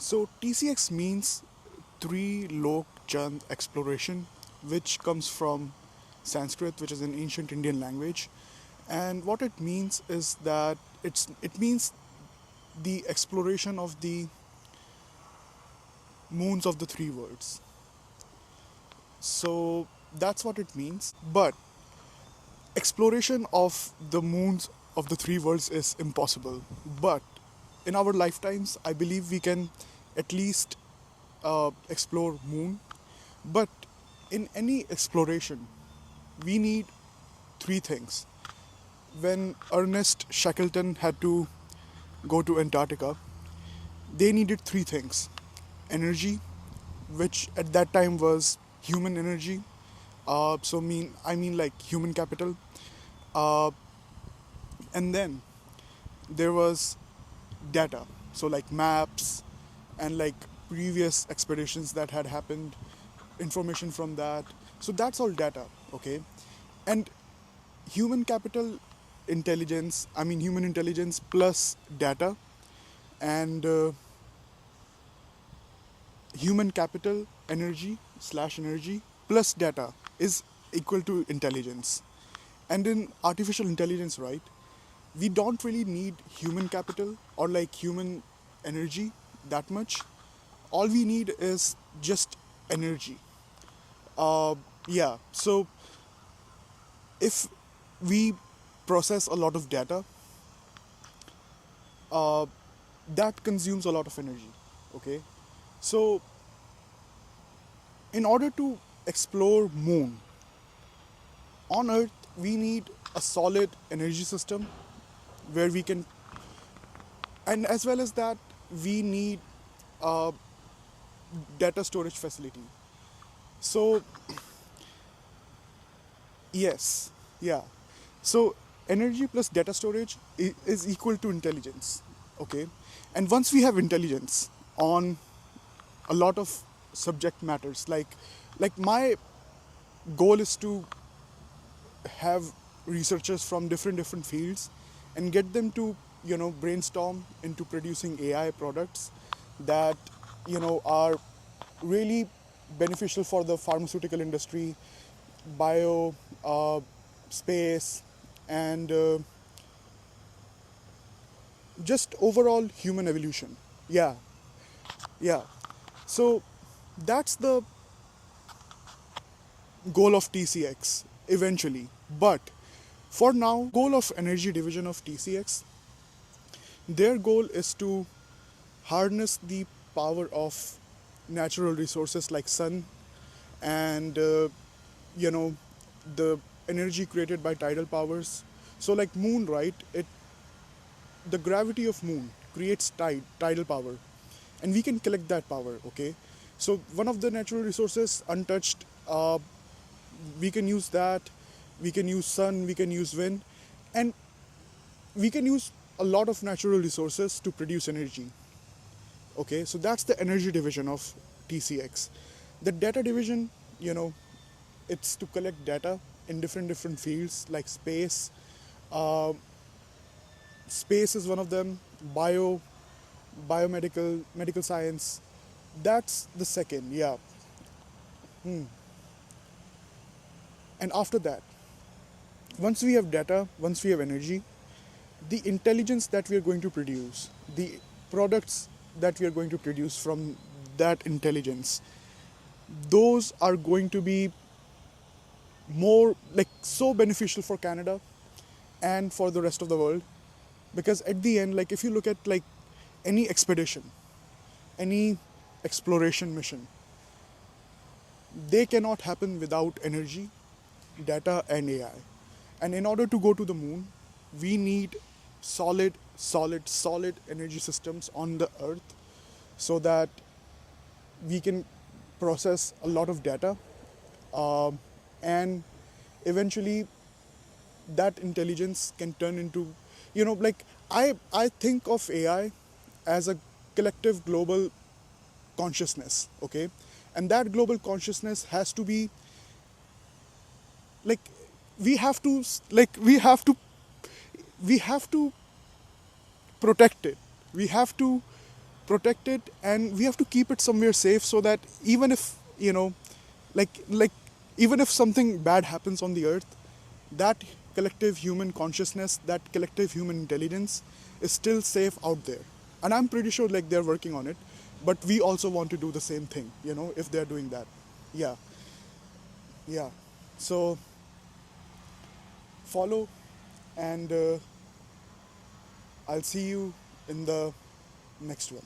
So TCX means three lok chand exploration, which comes from Sanskrit, which is an ancient Indian language. And what it means is that it means the exploration of the moons of the three worlds. So that's what it means. But exploration of the moons of the three worlds is impossible. But in our lifetimes, I believe we can at least explore moon. But in any exploration, we need three things. When Ernest Shackleton had to go to Antarctica, they needed three things: energy, which at that time was human energy. I mean like human capital. Uh, and then there was data, so like maps and like previous expeditions that had happened, information from that. So that's all data, okay? And human capital intelligence, I mean human intelligence plus data, and human capital energy plus data is equal to intelligence. And in artificial intelligence, right, we don't really need human capital or like human energy that much. All we need is just energy. uh, yeah, so if we process a lot of data, uh, that consumes a lot of energy, okay? So in order to explore moon on earth, we need a solid energy system where we can, and as well as that, we need a data storage facility. So yes, yeah. So energy plus data storage is equal to intelligence, okay? And once we have intelligence on a lot of subject matters, like my goal is to have researchers from different fields and get them to brainstorm into producing AI products that are really beneficial for the pharmaceutical industry, bio, space, and just overall human evolution. Yeah, yeah. So that's the goal of TCX eventually. But for now, goal of energy division of TCX, their goal is to harness the power of natural resources like sun and you know the energy created by tidal powers. So like moon, right? It the gravity of moon creates tidal power, and we can collect that power, okay? So one of the natural resources untouched, we can use that. We can use sun, we can use wind, and we can use a lot of natural resources to produce energy. Okay, so that's the energy division of TCX. The data division, you know, it's to collect data in different fields like space. Uh, Space is one of them. Biomedical, medical science. That's the second, yeah. Hmm. And after that, once we have data, once we have energy, the intelligence that we are going to produce, the products that we are going to produce from that intelligence, those are going to be more like so beneficial for Canada and for the rest of the world. Because at the end, like if you look at like any expedition, any exploration mission, they cannot happen without energy, data, and AI. And in order to go to the moon, we need solid energy systems on the earth so that we can process a lot of data, um, and eventually that intelligence can turn into, like I think of AI as a collective global consciousness, okay? And that global consciousness has to be like we have to like we have to protect it. We have to protect it, and we have to keep it somewhere safe so that even if, like even if something bad happens on the earth, that collective human consciousness, that collective human intelligence is still safe out there. And I'm pretty sure like they're working on it, but we also want to do the same thing, if they're doing that. Yeah, yeah. So follow, and I'll see you in the next one.